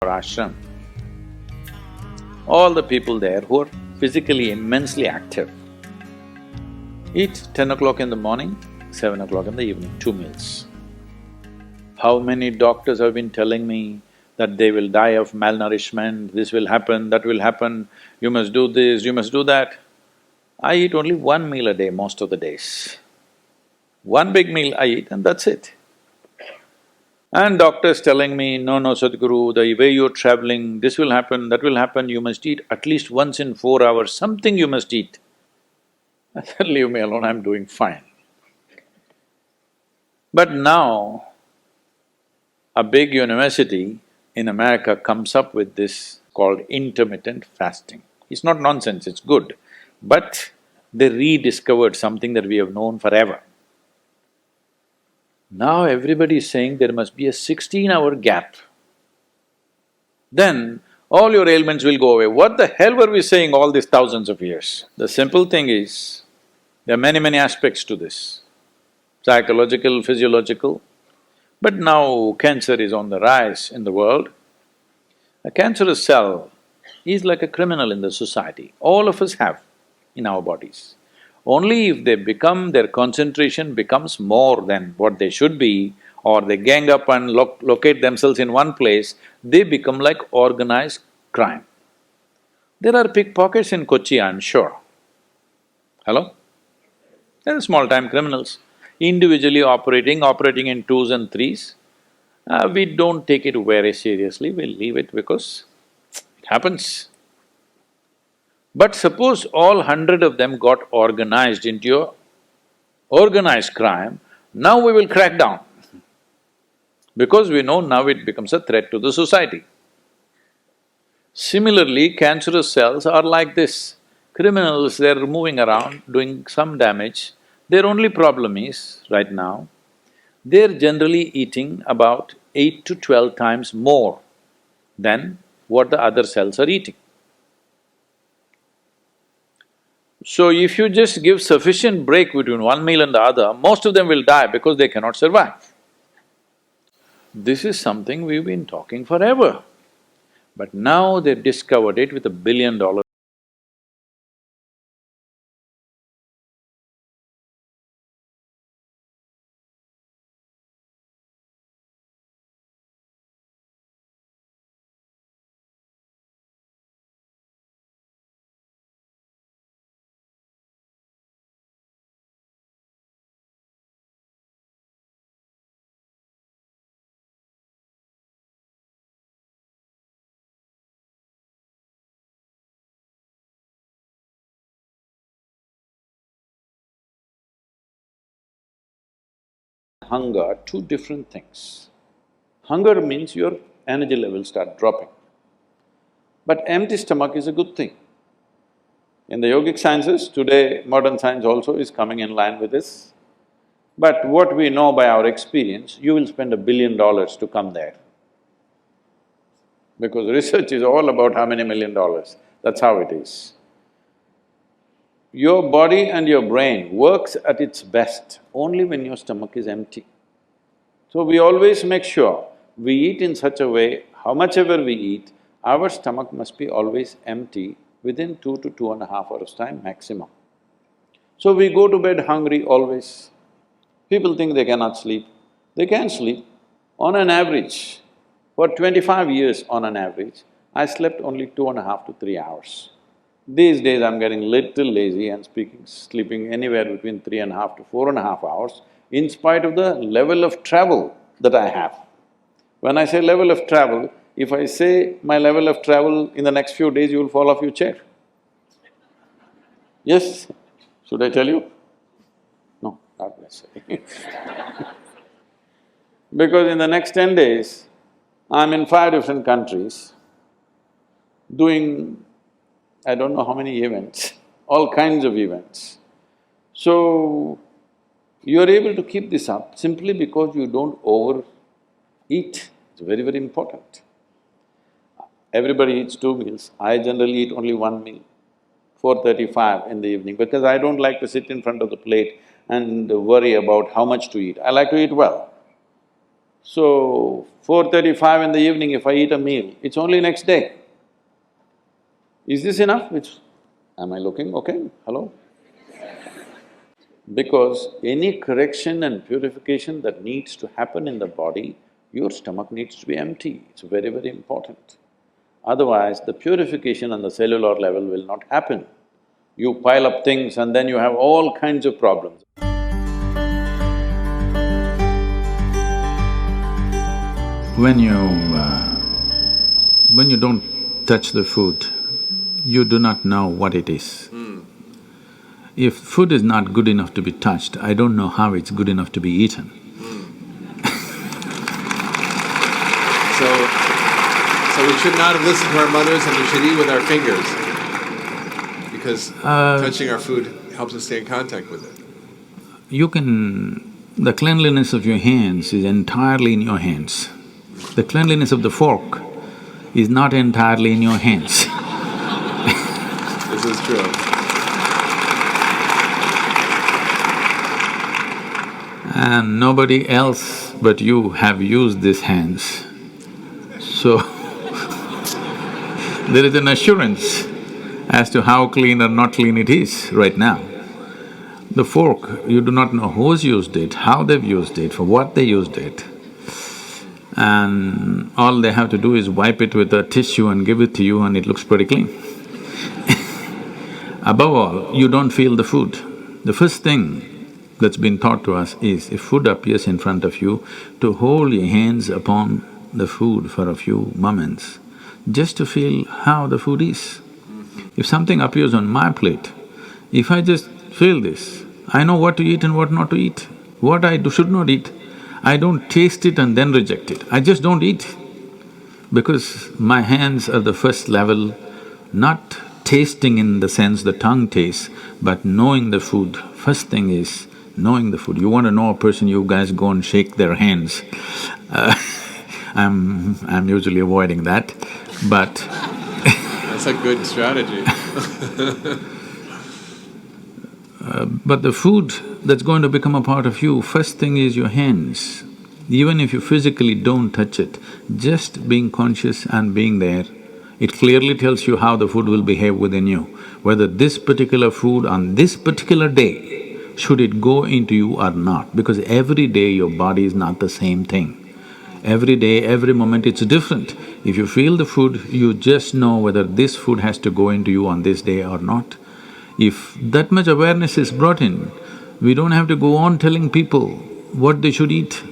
ashram, all the people there who are physically immensely active eat 10 o'clock in the morning, 7 o'clock in the evening, 2 meals. How many doctors have been telling me that they will die of malnourishment, this will happen, that will happen, you must do this, you must do that. I eat only 1 meal a day most of the days. One big meal I eat and that's it. And doctors telling me, no, Sadhguru, the way you're traveling, this will happen, that will happen, you must eat at least once in 4 hours, something you must eat. I said, leave me alone, I'm doing fine. But now, a big university in America comes up with this called intermittent fasting. It's not nonsense, it's good, but they rediscovered something that we have known forever. Now everybody is saying there must be a 16-hour gap. Then all your ailments will go away. What the hell were we saying all these thousands of years? The simple thing is, there are many aspects to this, psychological, physiological. But now cancer is on the rise in the world. A cancerous cell is like a criminal in the society, all of us have in our bodies. Only if their concentration becomes more than what they should be, or they gang up and locate themselves in one place, they become like organized crime. There are pickpockets in Kochi, I'm sure. Hello? There are small-time criminals, individually operating in twos and threes. We don't take it very seriously, we'll leave it because it happens. But suppose all 100 of them got organized into a organized crime, now we will crack down. Because we know now it becomes a threat to the society. Similarly, cancerous cells are like this. Criminals, they're moving around, doing some damage. Their only problem is, right now, they're generally eating about 8 to 12 times more than what the other cells are eating. So if you just give sufficient break between one meal and the other, most of them will die because they cannot survive. This is something we've been talking forever. But now they've discovered it with $1 billion. Hunger are two different things. Hunger means your energy levels start dropping. But empty stomach is a good thing. In the yogic sciences, today modern science also is coming in line with this. But what we know by our experience, you will spend $1 billion to come there. Because research is all about how many $1 million, that's how it is. Your body and your brain works at its best only when your stomach is empty. So we always make sure we eat in such a way, how much ever we eat, our stomach must be always empty within 2 to 2.5 hours' time maximum. So we go to bed hungry always. People think they cannot sleep. They can sleep. On an average, for 25 years on an average, I slept only 2.5 to 3 hours. These days I'm getting little lazy and sleeping anywhere between 3.5 to 4.5 hours, in spite of the level of travel that I have. When I say level of travel, if I say my level of travel in the next few days, you will fall off your chair. Yes? Should I tell you? No, not necessarily. Because in the next 10 days, I'm in 5 different countries, doing I don't know how many events, all kinds of events. So, you're able to keep this up simply because you don't overeat. It's very important. Everybody eats 2 meals, I generally eat only 1 meal, 4:35 in the evening, because I don't like to sit in front of the plate and worry about how much to eat. I like to eat well. So, 4:35 in the evening if I eat a meal, it's only next day. Is this enough? Am I looking okay? Hello? Because any correction and purification that needs to happen in the body, your stomach needs to be empty, it's very, very important. Otherwise, the purification on the cellular level will not happen. You pile up things and then you have all kinds of problems. When you don't touch the food, you do not know what it is. If food is not good enough to be touched, I don't know how it's good enough to be eaten. So we should not have listened to our mothers and we should eat with our fingers because touching our food helps us stay in contact with it. The cleanliness of your hands is entirely in your hands. The cleanliness of the fork is not entirely in your hands. This is true. And nobody else but you have used these hands. So, there is an assurance as to how clean or not clean it is right now. The fork, you do not know who's used it, how they've used it, for what they used it. And all they have to do is wipe it with a tissue and give it to you and it looks pretty clean. Above all, you don't feel the food. The first thing that's been taught to us is, if food appears in front of you, to hold your hands upon the food for a few moments, just to feel how the food is. If something appears on my plate, if I just feel this, I know what to eat and what not to eat, what I should not eat. I don't taste it and then reject it, I just don't eat. Because my hands are the first level, not tasting in the sense the tongue tastes, but knowing the food. First thing is knowing the food. You want to know a person, you guys go and shake their hands. I'm usually avoiding that, but That's a good strategy. But the food that's going to become a part of you, first thing is your hands. Even if you physically don't touch it, just being conscious and being there, it clearly tells you how the food will behave within you. Whether this particular food on this particular day, should it go into you or not, because every day your body is not the same thing. Every day, every moment it's different. If you feel the food, you just know whether this food has to go into you on this day or not. If that much awareness is brought in, we don't have to go on telling people what they should eat.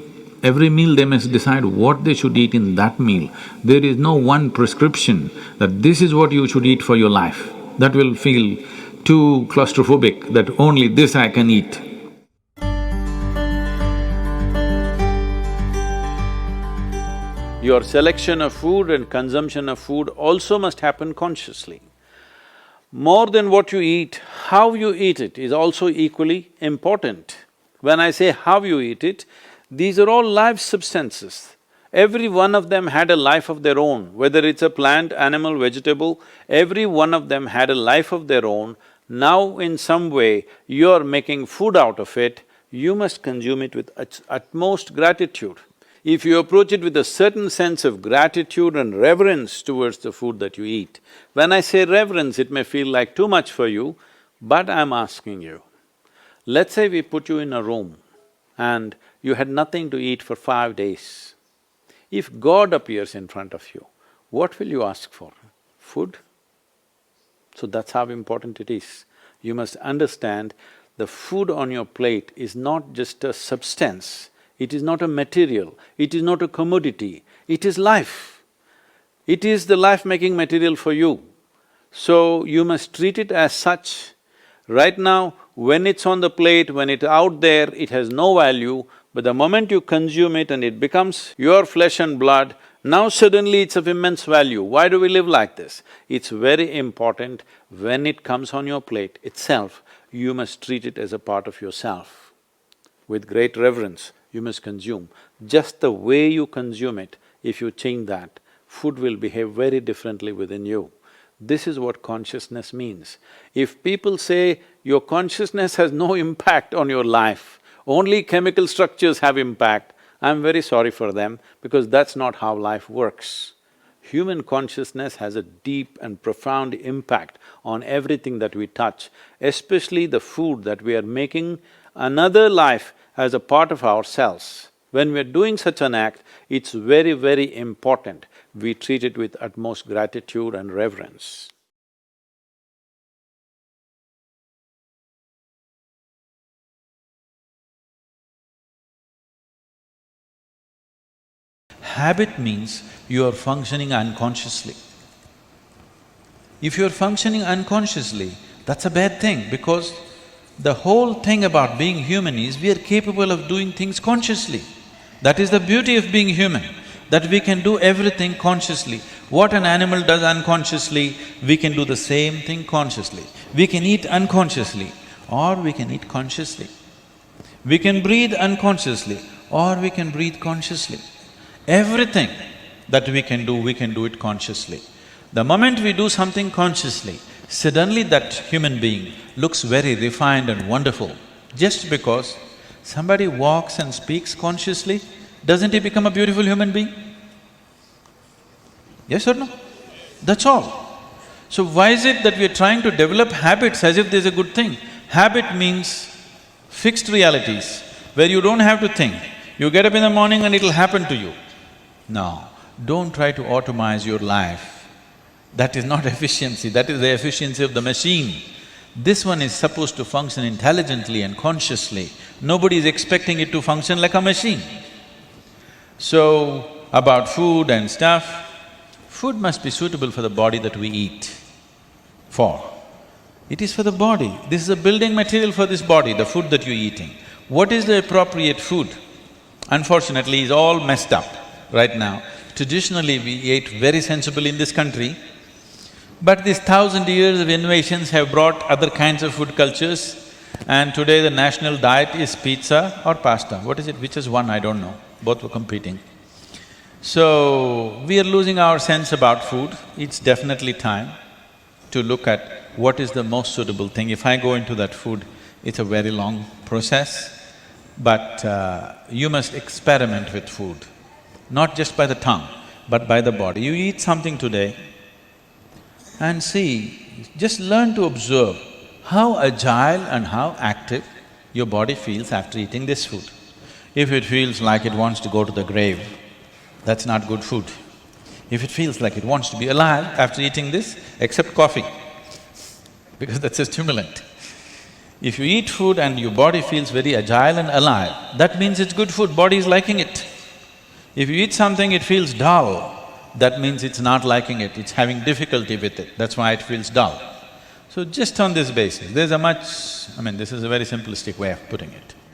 Every meal they must decide what they should eat in that meal. There is no one prescription that this is what you should eat for your life. That will feel too claustrophobic, that only this I can eat. Your selection of food and consumption of food also must happen consciously. More than what you eat, how you eat it is also equally important. When I say how you eat it, these are all live substances. Every one of them had a life of their own, whether it's a plant, animal, vegetable, every one of them had a life of their own. Now in some way, you're making food out of it, you must consume it with utmost gratitude. If you approach it with a certain sense of gratitude and reverence towards the food that you eat, when I say reverence, it may feel like too much for you, but I'm asking you, let's say we put you in a room and you had nothing to eat for 5 days. If God appears in front of you, what will you ask for? Food? So that's how important it is. You must understand the food on your plate is not just a substance, it is not a material, it is not a commodity, it is life. It is the life-making material for you. So you must treat it as such. Right now, when it's on the plate, when it's out there, it has no value, but the moment you consume it and it becomes your flesh and blood, now suddenly it's of immense value. Why do we live like this? It's very important, when it comes on your plate itself, you must treat it as a part of yourself. With great reverence, you must consume. Just the way you consume it, if you change that, food will behave very differently within you. This is what consciousness means. If people say your consciousness has no impact on your life, only chemical structures have impact, I'm very sorry for them because that's not how life works. Human consciousness has a deep and profound impact on everything that we touch, especially the food that we are making another life as a part of ourselves. When we're doing such an act, it's very, very important we treat it with utmost gratitude and reverence. Habit means you are functioning unconsciously. If you're functioning unconsciously, that's a bad thing because the whole thing about being human is we are capable of doing things consciously. That is the beauty of being human, that we can do everything consciously. What an animal does unconsciously, we can do the same thing consciously. We can eat unconsciously or we can eat consciously. We can breathe unconsciously or we can breathe consciously. Everything that we can do it consciously. The moment we do something consciously, suddenly that human being looks very refined and wonderful. Just because somebody walks and speaks consciously, doesn't he become a beautiful human being? Yes or no? That's all. So why is it that we are trying to develop habits as if there's a good thing? Habit means fixed realities, where you don't have to think. You get up in the morning and it'll happen to you. No, don't try to automize your life. That is not efficiency, that is the efficiency of the machine. This one is supposed to function intelligently and consciously. Nobody is expecting it to function like a machine. So, about food and stuff, food must be suitable for the body that we eat for. It is for the body. This is a building material for this body, the food that you're eating. What is the appropriate food? Unfortunately, is all messed up right now. Traditionally, we ate very sensibly in this country, but these 1,000 years of innovations have brought other kinds of food cultures, and today the national diet is pizza or pasta. What is it? Which is one? I don't know. Both were competing. So, we are losing our sense about food. It's definitely time to look at what is the most suitable thing. If I go into that food, it's a very long process, but you must experiment with food. Not just by the tongue, but by the body. You eat something today and see, just learn to observe how agile and how active your body feels after eating this food. If it feels like it wants to go to the grave, that's not good food. If it feels like it wants to be alive after eating this, except coffee, because that's a stimulant. If you eat food and your body feels very agile and alive, that means it's good food, body is liking it. If you eat something, it feels dull, that means it's not liking it, it's having difficulty with it, that's why it feels dull. So just on this basis, there's a much… this is a very simplistic way of putting it.